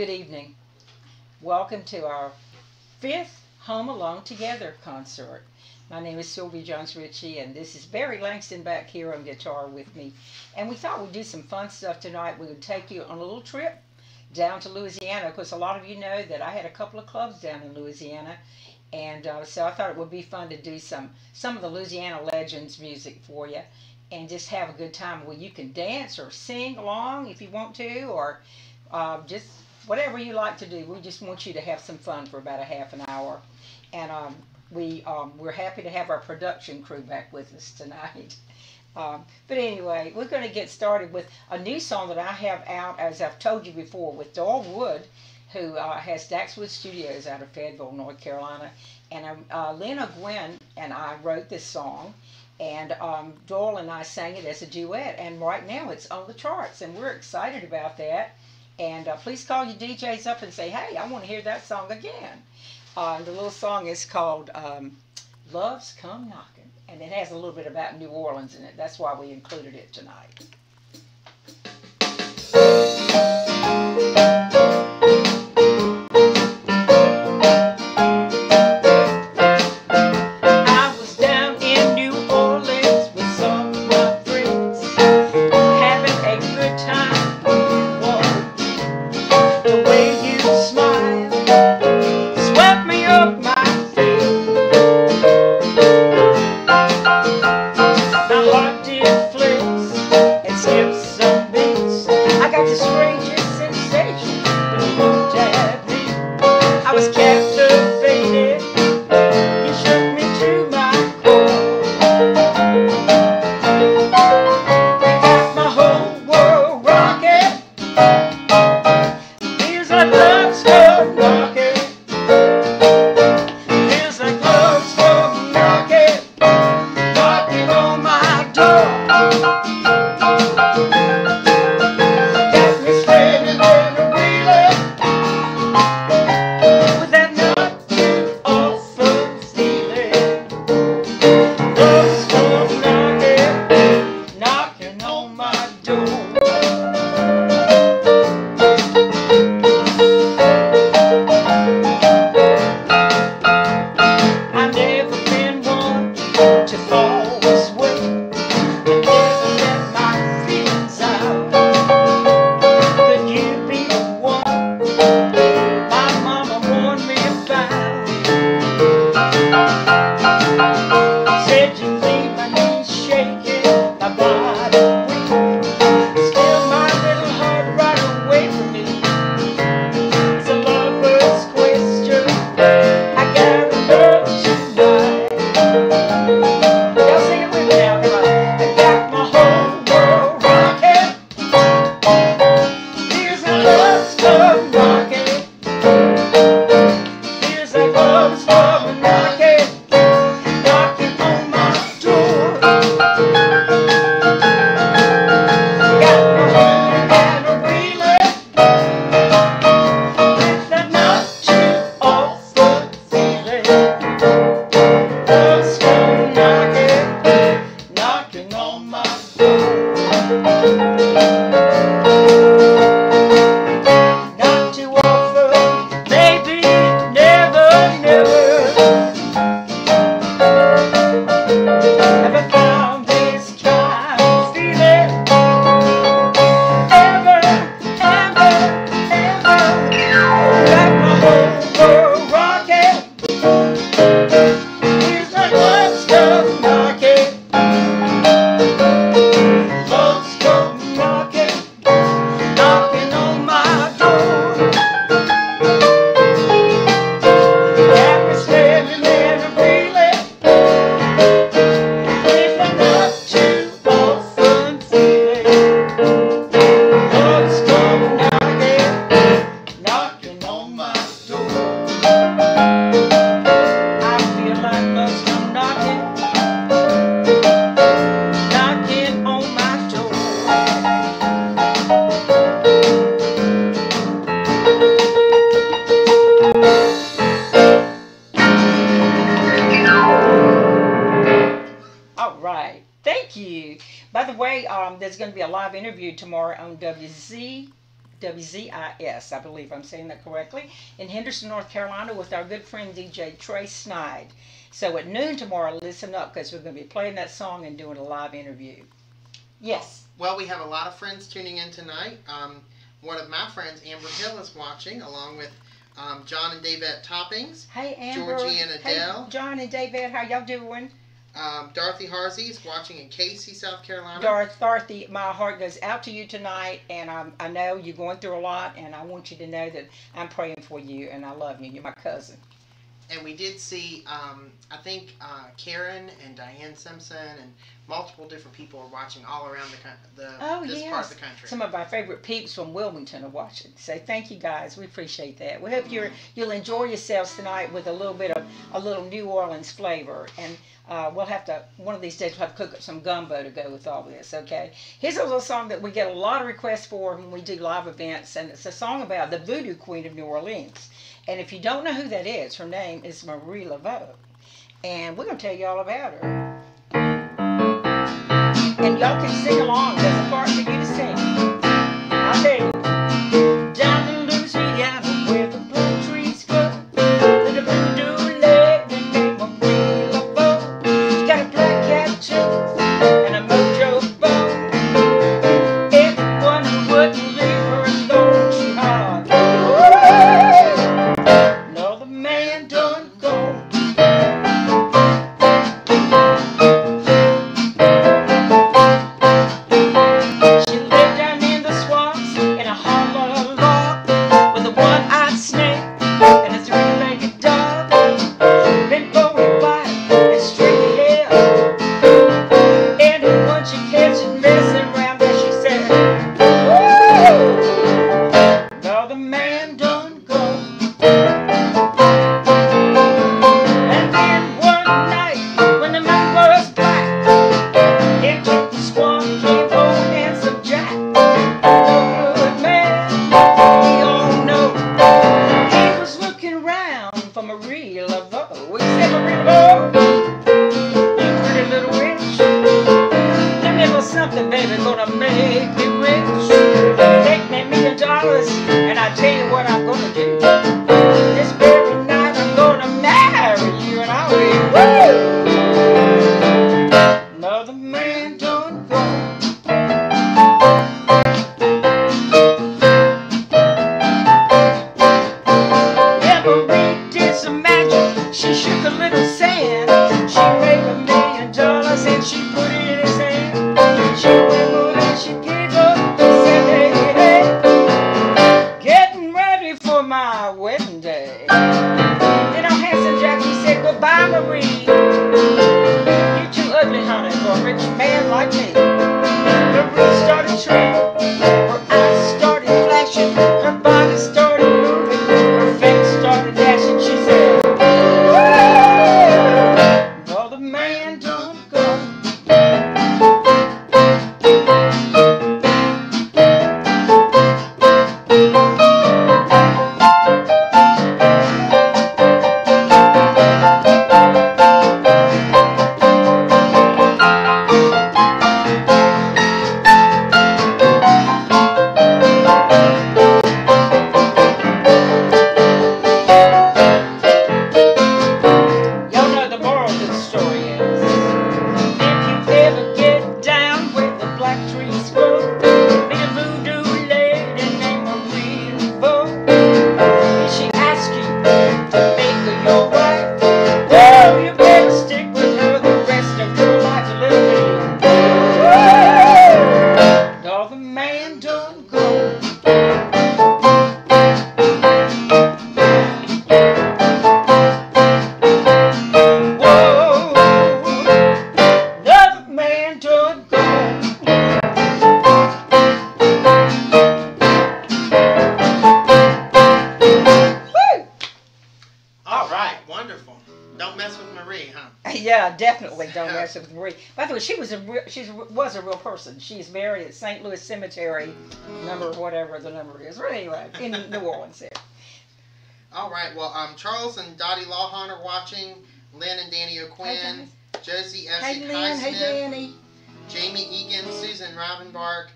Good evening. Welcome to our fifth Home Alone Together concert. My name is Sylvia Ritchie, and this is Barry Langston back here on guitar with me. And we thought we'd do some fun stuff tonight. We would take you on a little trip down to Louisiana, because a lot of you know that I had a couple of clubs down in Louisiana. And so I thought it would be fun to do some of the Louisiana Legends music for you and just have a good time where you can dance or sing along if you want to, or just whatever you like to do. We just want you to have some fun for about a half an hour. And we're happy to have our production crew back with us tonight. But anyway, we're going to get started with a new song that I have out, as I've told you before, with Doyle Wood, who has Daxwood Studios out of Fayetteville, North Carolina. And Lena Gwynn and I wrote this song, and Doyle and I sang it as a duet, and right now it's on the charts, and we're excited about that. And please call your DJs up and say, hey, I want to hear that song again. The little song is called Love's Come Knocking, and it has a little bit about New Orleans in it. That's why we included it tonight. By the way, there's going to be a live interview tomorrow on WZZM WZIS, I believe I'm saying that correctly, in Henderson, North Carolina, with our good friend DJ Trey Snide. So at noon tomorrow, listen up, because we're going to be playing that song and doing a live interview. Yes. Well, we have a lot of friends tuning in tonight. One of my friends, Amber Hill, is watching, along with John and Davette Toppings. Hey, Amber. Georgie and Adele. Hey, John and Davette, how y'all doing? Dorothy Harsey is watching in Casey, South Carolina. Dorothy, my heart goes out to you tonight, and I know you're going through a lot, and I want you to know that I'm praying for you, and I love you. You're my cousin. And we did see, I think, Karen and Diane Simpson and multiple different people are watching all around this part of the country. Some of our favorite peeps from Wilmington are watching. So thank you guys. We appreciate that. We hope you'll enjoy yourselves tonight with a little New Orleans flavor. And we'll have to, one of these days, we'll have to cook up some gumbo to go with all this, okay? Here's a little song that we get a lot of requests for when we do live events, and it's a song about the Voodoo Queen of New Orleans. And if you don't know who that is, her name is Marie Laveau. And we're going to tell you all about her. And y'all can sing along. There's a part for you to sing. I'll tell you. Down in Louisiana, where the plum trees grow, with a voodoo lady named Marie Laveau. She got a black cat too, and a mojo bow. Everyone who wouldn't leave her alone, she hollered, no, the man done gone. She lived down in the swamps in a hollow log with a one-eyed snake and a three-legged dog. Been bony white and straight hair. Anyone she catches messing around there, she said, woo! Now the man done gone. And then one night when the moon was black, into the swamp came old handsome Jack. No good man, we all know. He was looking round for Marie Laveau. We said, Marie Laveau, you pretty little witch, give me a little something, baby, gonna make me rich. Take me $1,000,000 and I tell you what I'm gonna do. This very night I'm gonna marry you, and I'll be woo! Another man done gone. Yeah, Marie did some magic. She shook a little sand. She made $1,000,000 and she put it in his hand. She went on and she giggled and said, hey, hey, getting ready for my wedding day. Then our handsome Jack, he said, goodbye, Marie. You're too ugly, honey, for a rich man like me. Marie started trembling, her eyes started flashing, her body started moving, her face started dashing. She said, well, the man done gone. Y'all know the moral of the story is, if you ever get down where the black trees grow, meet a voodoo lady named Marie Laveau. If she asks you to make her your wife, well, you better stick with her the rest of your life, little baby. All the man done gone. Whoa, another man done gone. Woo! All right, wonderful. Don't mess with Marie, huh? Yeah, definitely don't mess with Marie. By the way, she was a real person. She's buried at St. Louis Cemetery, number whatever the number is. But anyway, in New Orleans there. All right, well, Charles and Dottie Lawhon are watching, Lynn and Danny Hey, O'Quinn, Josie Hey, Essie Lynn. Hey, Highsmith, Danny. Jamie Egan, Susan Rivenbark,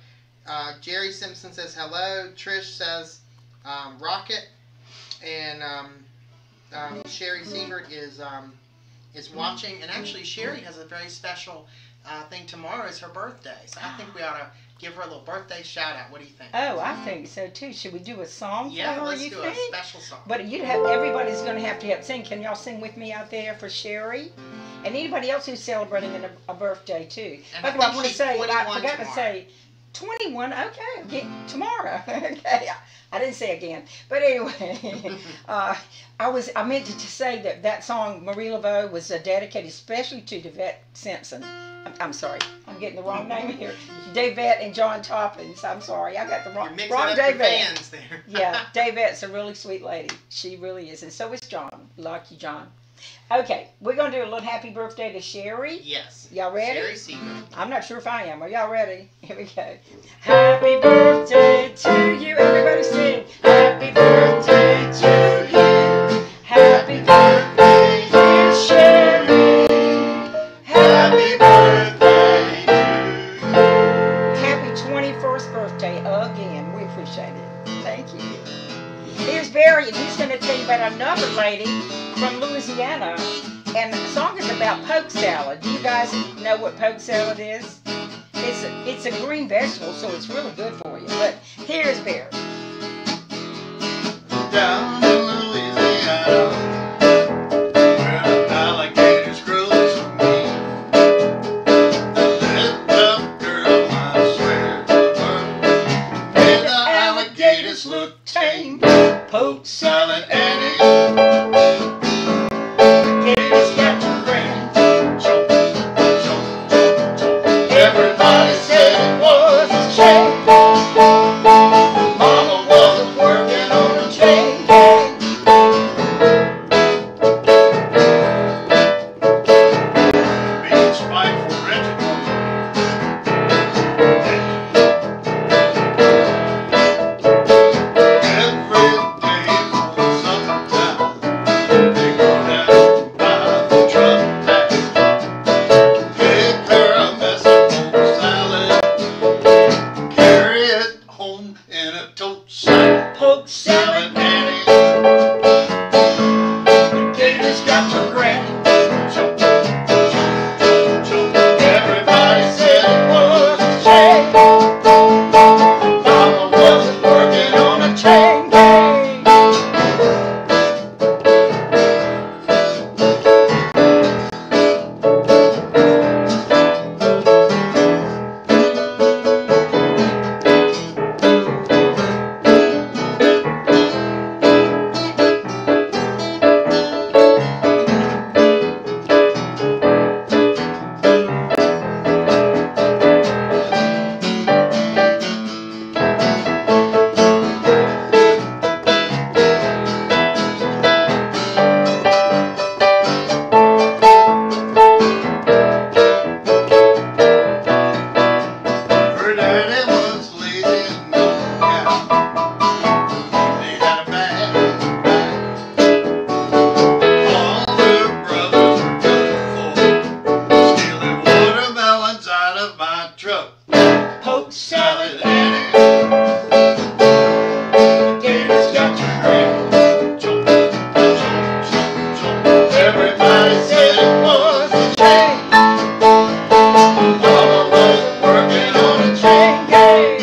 Jerry Simpson says hello. Trish says rocket. And Sherry Siebert is watching. And actually, Sherry has a very special thing tomorrow. Is her birthday. So I think we ought to give her a little birthday shout out. What do you think? Oh, I think so too. Should we do a song for her? Yeah, let's you do think? a special song. But everybody's going to have to help sing. Can y'all sing with me out there for Sherry? And anybody else who's celebrating a birthday too. By the way, I want to say, I forgot to say, 21. Okay, again, tomorrow. Okay, I didn't say again, but anyway, I meant to say that song Marie Laveau was dedicated especially to Devette Simpson. I'm sorry, I'm getting the wrong name here. Davette and John Toppins. I'm sorry, I got the wrong Davette. There. Yeah, Davette's a really sweet lady. She really is, and so is John. Lucky John. Okay, we're going to do a little happy birthday to Sherry. Yes. Y'all ready? Sherry Siebert. I'm not sure if I am. Are y'all ready? Here we go. Happy birthday to you. Everybody sing. Happy birthday to you. Happy birthday, dear Sherry. Happy birthday to you. Happy 21st birthday again. We appreciate it. Thank you. Here's Barry, and he's going to tell you about another lady from Louisiana, and the song is about poke salad. Do you guys know what poke salad is? It's a green vegetable, so it's really good for you. But here's Barry. Down in Louisiana, where the alligators grow so mean, that little girl, I swear to the world, made the alligators look tame. Poke salad Annie. Everybody said it was a shame. Mama wasn't working on a chain gang. Being spiteful, Ritchie. Every day for summertime, they go down by the truck town. Pick her a mess of poke salad, carry it home in a tote sack. Poke salad Annie, the gators got your granny. Jump, jump, jump, jump. Everybody said it was a shame. Mama wasn't working on a chain gang. Her daddy was lazy and no cow. They had a bad back. All their brothers were good for stealing watermelons out of my truck. Poke salad Annie, the gators got your granny. Jump, jump, jump, jump. Everybody said it was a shame. Mama wasn't working on a chain gang.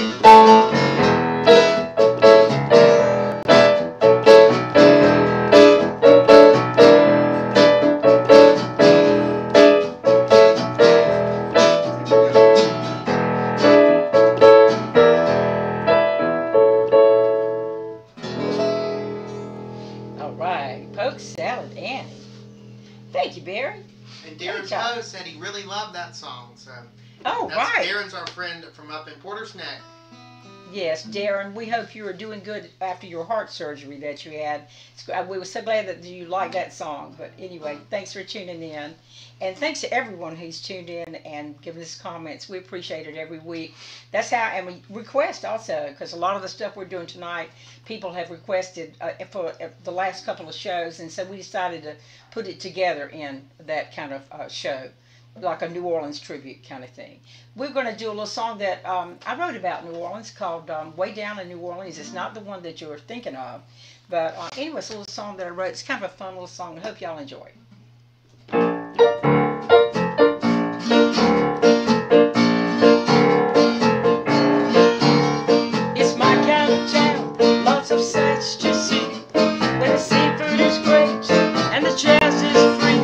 All right, poke salad Annie. Thank you, Barry. And Darren Great job. Poe said he really loved that song. So Oh, that's right. Darren's our friend from up in Porter's Neck. Yes, Darren, we hope you are doing good after your heart surgery that you had. We were so glad that you liked that song. But anyway, thanks for tuning in. And thanks to everyone who's tuned in and given us comments. We appreciate it every week. That's how, and we request also, because a lot of the stuff we're doing tonight, people have requested for the last couple of shows. And so we decided to put it together in that kind of show. like a New Orleans tribute kind of thing. We're going to do a little song that I wrote about New Orleans called Way Down in New Orleans. It's not the one that you're thinking of. But anyway, it's a little song that I wrote. It's kind of a fun little song. I hope y'all enjoy it. It's my kind of town, lots of sights to see. Where the seafood is great and the jazz is free.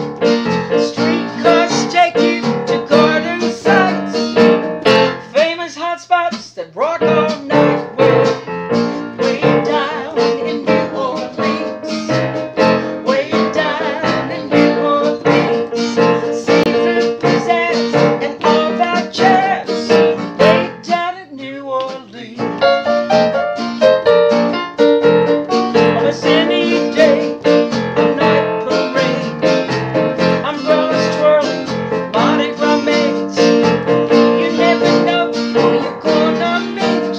Streetcars take you to garden sites, famous hot spots that rock all night. Way down in New Orleans, way down in New Orleans, seafood pizzazz and all that jazz. Way down in New Orleans, on a sunny day, a night parade, umbrellas twirling, Mardi Gras maids. You never know who you're gonna meet,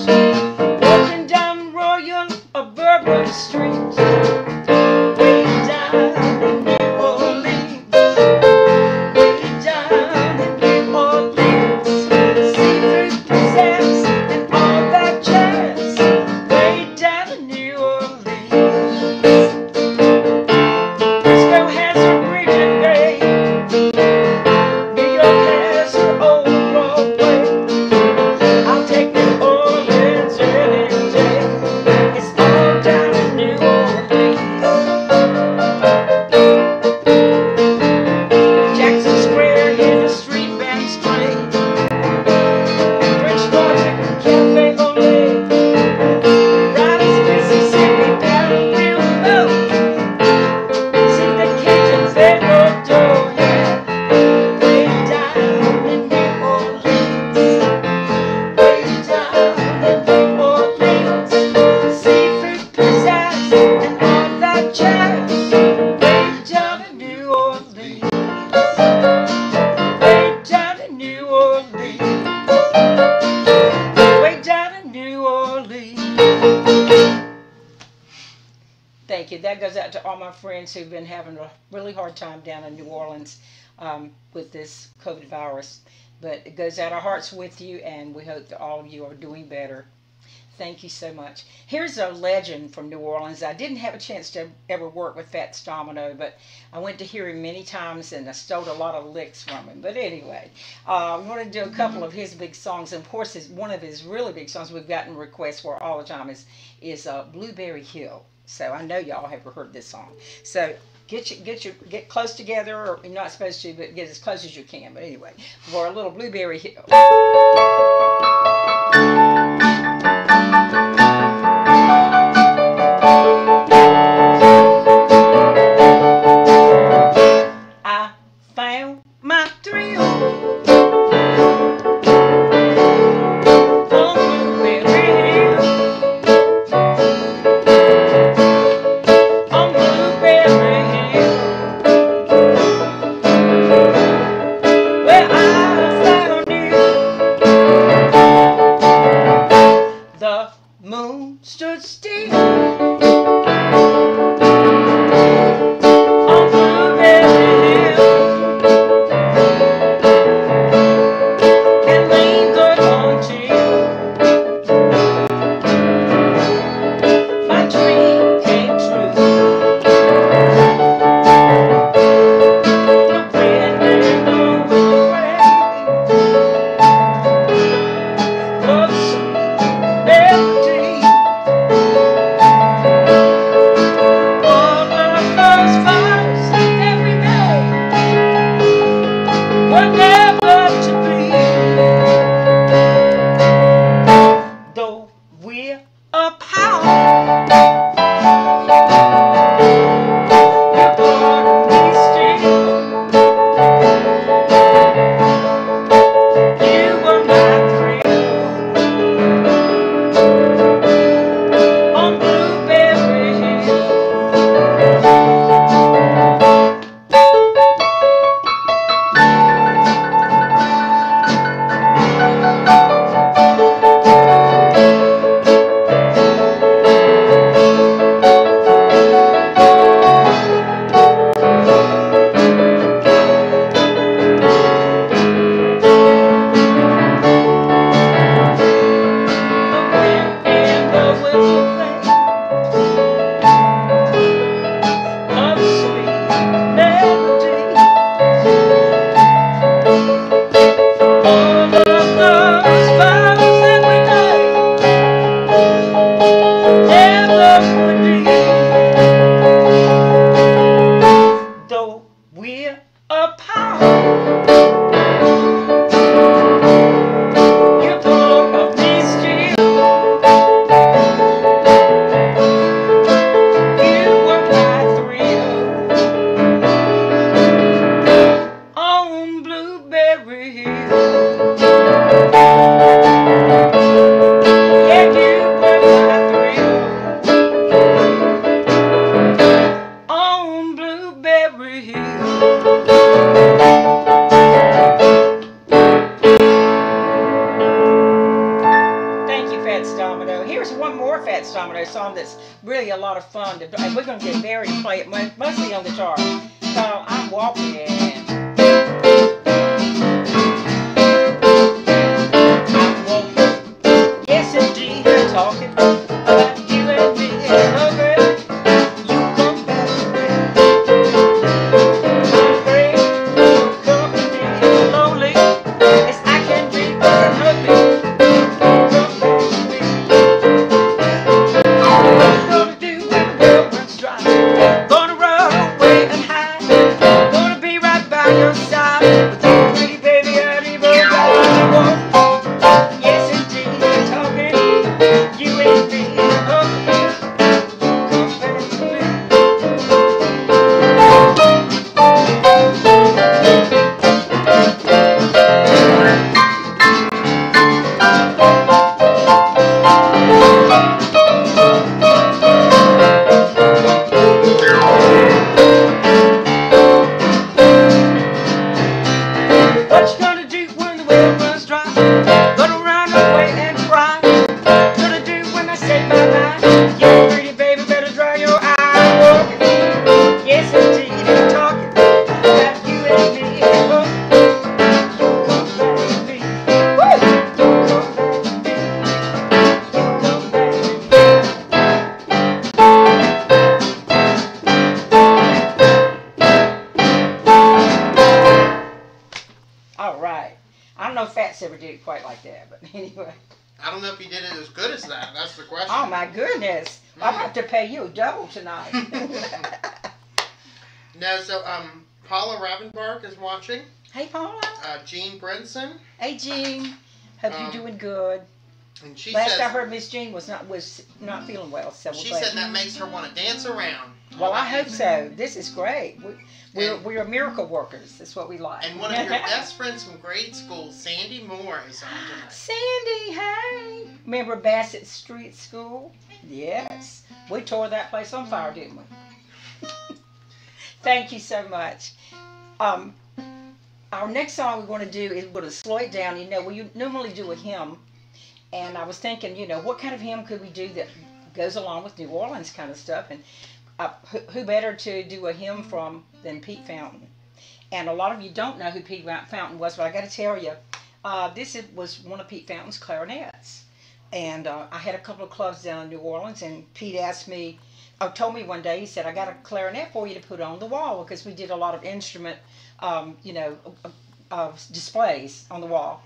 walking down Royal or Bourbon Street. Way down in New Orleans, way down in New Orleans, seafood pizzazz and all that jazz. Way down in New Orleans, Frisco has a Regent Bay, New York has her old Broadway. I'll take New Orleans any day. It's all down in New Orleans. Jackson Square, hear the street bands play. French Market, Cafe Olay. Riders, Mississippi, down real low. See the Cajuns, they go do, yeah. Way down in New Orleans, way down in New Orleans, seafood pizzazz and all that jazz. Way down in New Orleans, way down in New Orleans, way down in New Orleans. Thank you. That goes out to all my friends who've been having a really hard time down in New Orleans with this COVID virus. But it goes out our hearts with you, and we hope that all of you are doing better. Thank you so much. Here's a legend from New Orleans. I didn't have a chance to ever work with Fats Domino, but I went to hear him many times, and I stole a lot of licks from him. But anyway, I'm going to do a couple of his big songs. And of course, one of his really big songs we've gotten requests for all the time is Blueberry Hill. So I know y'all have heard this song. So get close together, or you're not supposed to, but get as close as you can. But anyway, for a little Blueberry Hill. I found my thrill on Blueberry Hill, on Blueberry Hill, where I found you. The moon stood still on Blueberry Hill and lingered until my dream came true. The wind and the rain, love's melody, all of those vows that we made were never to be. Though we're apart, you're part of me still. You were my thrill on Blueberry Hill. Fats Domino song that's really a lot of fun. And we're going to get Barry to play it mostly on guitar. So I'm walking. I'm walking. Yes, indeed, I'm talking about you and me. Oh, girl, you come back to me. I'm afraid you're company lonely as I can be, 'cause I'm hoping. Ever did it quite like that, but anyway. I don't know if he did it as good as that. That's the question. Oh my goodness! I'll have to pay you double tonight. No, so Paula Ravenbark is watching. Hey Paula. Jean Brinson. Hey Jean. Hope you're doing good. And she Last says, I heard, Miss Jean was not feeling well. So she said that makes her want to dance around. Well, I hope so. This is great. We're miracle workers. That's what we like. And one of your best friends from grade school, Sandy Moore, is on tonight. Sandy, hey! Remember Bassett Street School? Yes. We tore that place on fire, didn't we? Thank you so much. Our next song we're going to do is we're going to slow it down. You know, we normally do a hymn. And I was thinking, you know, what kind of hymn could we do that goes along with New Orleans kind of stuff? And who better to do a hymn from than Pete Fountain? And a lot of you don't know who Pete Fountain was, but I got to tell you, this was one of Pete Fountain's clarinets. And I had a couple of clubs down in New Orleans, and Pete asked me, told me one day, he said, I got a clarinet for you to put on the wall, because we did a lot of instrument, displays on the wall.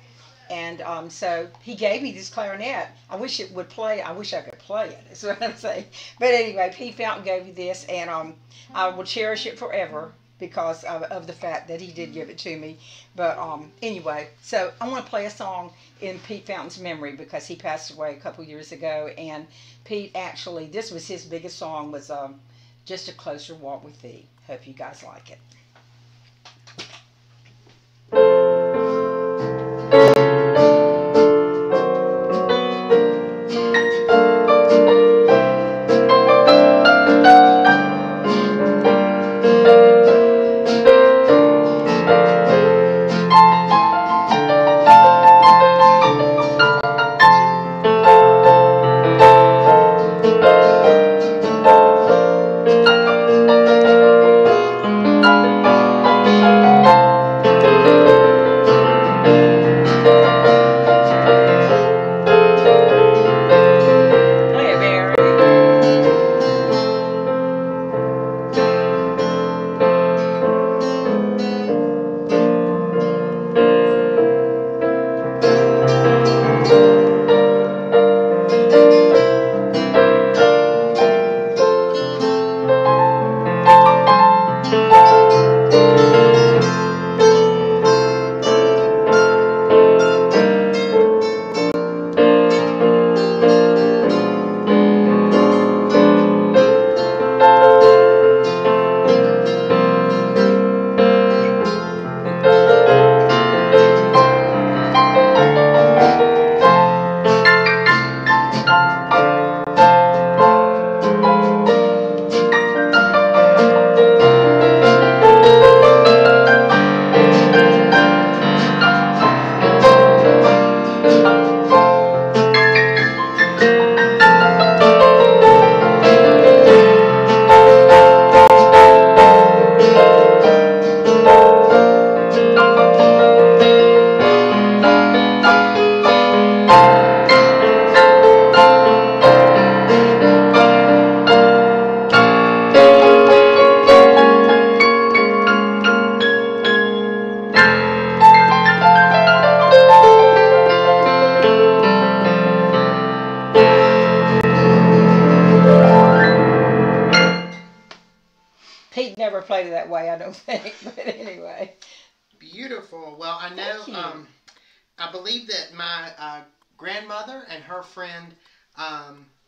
And so he gave me this clarinet. I wish it would play. I wish I could play it. That's what I'm saying. But anyway, Pete Fountain gave me this, and I will cherish it forever because of the fact that he did give it to me. But anyway, so I want to play a song in Pete Fountain's memory because he passed away a couple years ago. And Pete actually, this was his biggest song, was Just a Closer Walk with Thee. Hope you guys like it. never played it that way, I don't think. But anyway. Beautiful. Well, I know, Thank you. I believe that my grandmother and her friend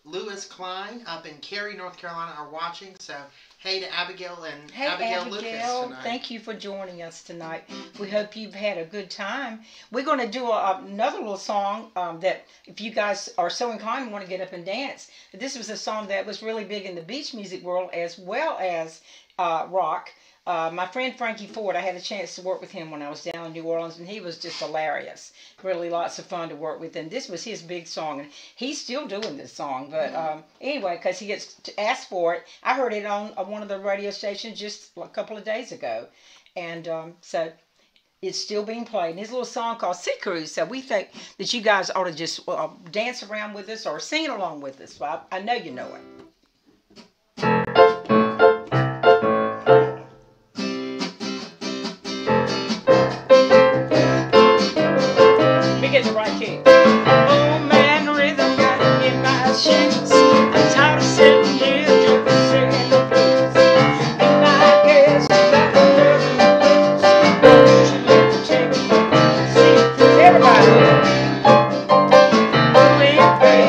Lewis Klein up in Cary, North Carolina are watching. So, hey to Abigail and Hey, Abigail Lucas tonight. thank you for joining us tonight. We hope you've had a good time. We're going to do another little song that, if you guys are so inclined and want to get up and dance, this was a song that was really big in the beach music world as well as rock. My friend Frankie Ford, I had a chance to work with him when I was down in New Orleans, and he was just hilarious. Really lots of fun to work with, and this was his big song, and he's still doing this song. But anyway, because he gets asked for it, I heard it on one of the radio stations just a couple of days ago, and so it's still being played. And his little song called Sea Cruise, so we think that you guys ought to just dance around with us or sing it along with us. Well, I know you know it. Get the right key. Oh man, rhythm got in my shoes. I'm tired of sitting here just singing the blues. And I guess you got the nerve in the blues. Won't you let me take it from me? See, everybody. Ooh, baby,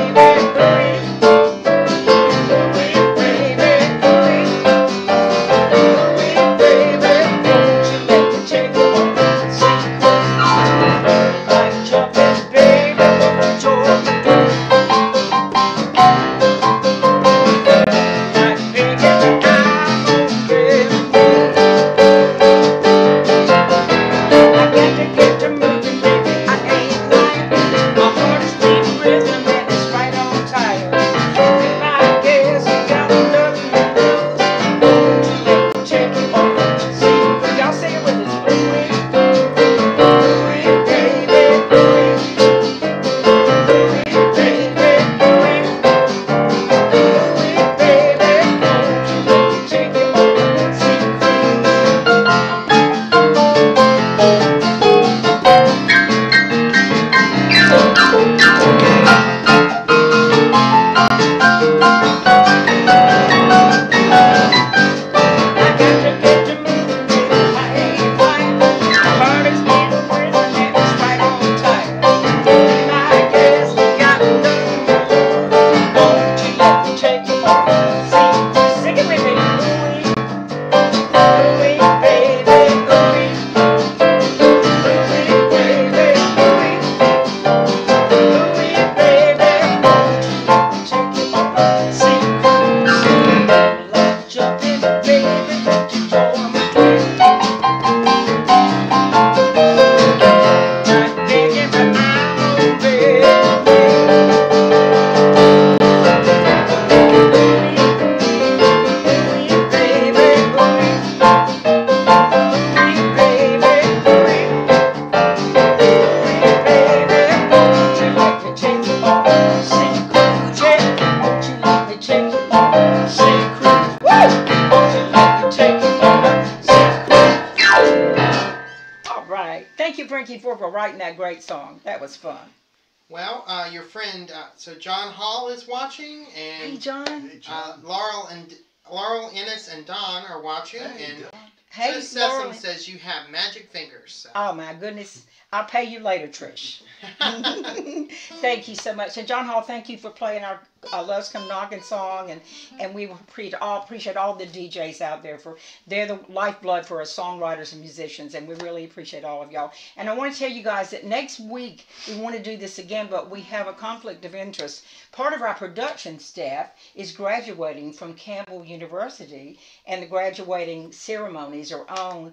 for writing that great song. That was fun. Well, your friend, so John Hall is watching, and Hey, John. Hey, John. Laurel, Ennis, and Don are watching, Hey, and Don. Hey, Trish Sessom Laurel. says you have magic fingers. So. Oh my goodness. I'll pay you later, Trish. Thank you so much. And John Hall, thank you for playing our Love's Come Knocking song. And we appreciate all the DJs out there. They're the lifeblood for us songwriters and musicians. And we really appreciate all of y'all. And I want to tell you guys that next week we want to do this again, but we have a conflict of interest. Part of our production staff is graduating from Campbell University, and the graduating ceremonies are on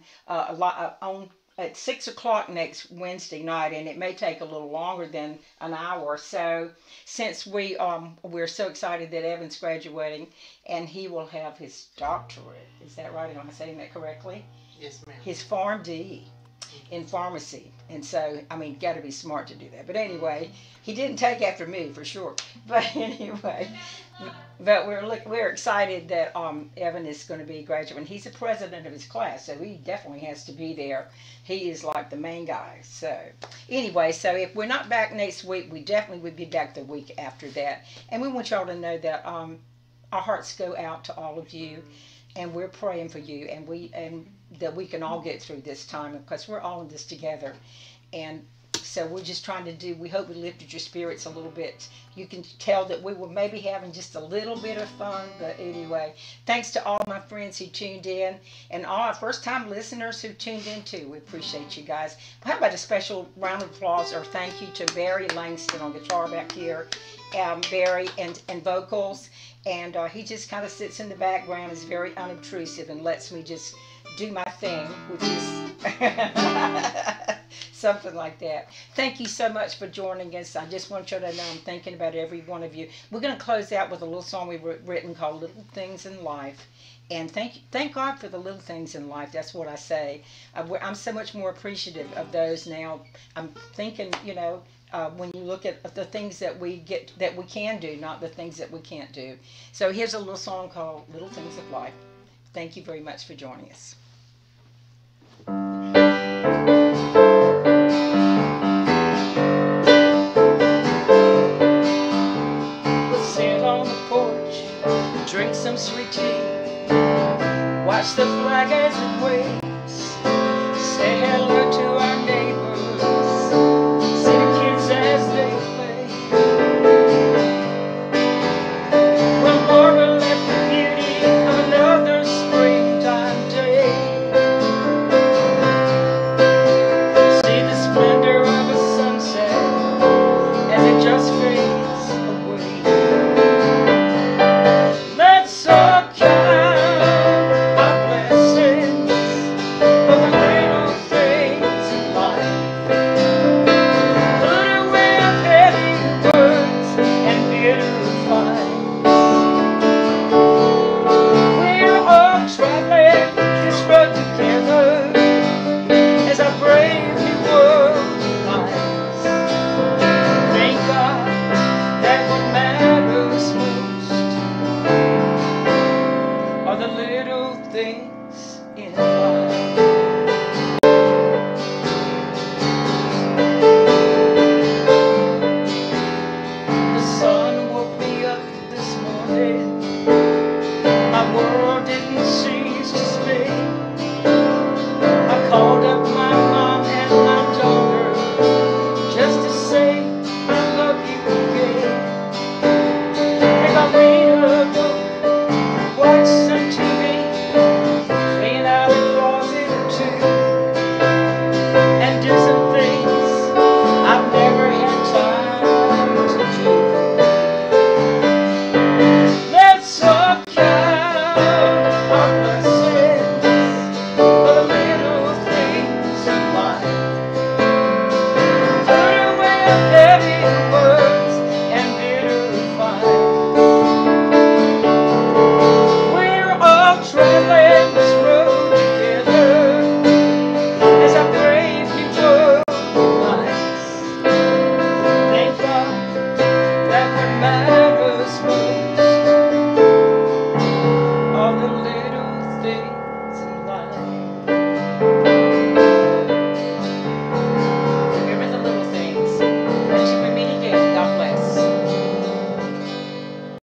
at 6 o'clock next Wednesday night, and it may take a little longer than an hour. So since we're so excited that Evan's graduating, and he will have his doctorate. Is that right? Am I saying that correctly? Yes, ma'am. His PharmD in pharmacy. And so, I mean, got to be smart to do that. But anyway, he didn't take after me for sure. But anyway, but we're excited that Evan is going to be graduating. He's the president of his class, so he definitely has to be there. He is like the main guy. So anyway, so if we're not back next week, we definitely would be back the week after that. And we want y'all to know that our hearts go out to all of you. and we're praying for you, and that we can all get through this time, because we're all in this together. And so we're just trying to do, we hope we lifted your spirits a little bit. You can tell that we were maybe having just a little bit of fun, but anyway, thanks to all my friends who tuned in, and all our first time listeners who tuned in too. We appreciate you guys. How about a special round of applause or thank you to Barry Langston on guitar back here, Barry and vocals, and he just kind of sits in the background, is very unobtrusive, and lets me just do my thing, which is something like that. Thank you so much for joining us. I just want you to know I'm thinking about every one of you. We're going to close out with a little song we've written called Little Things in Life. And thank God for the little things in life. That's what I say. I'm so much more appreciative of those now. I'm thinking, when you look at the things that we can do, not the things that we can't do. So here's a little song called Little Things of Life. Thank you very much for joining us. We'll sit on the porch, drink some sweet tea, watch the flag as it waves, say hello to our neighbors, see the kids as they play. We'll marvel at the beauty of another springtime day, see the splendor of a sunset as it just fades away. Let's all count our blessings for the little things in life. Put away our petty words and bitter fights. We're all traveling this road together as our brave new world lies. Thank God that what matters most are the little things in life. The sun woke me up this morning. My world didn't cease to spin. I called up my mom and my daughter just to say I love you again. Think I'll read a book, watch some TV, clean out a closet or two, and do some things I've never had time to do. Let's all count our blessings for the little things in life. Put away our petty words and bitter fights. We're all traveling this road together as our brave new world lies. Thank God that what matters most are the little things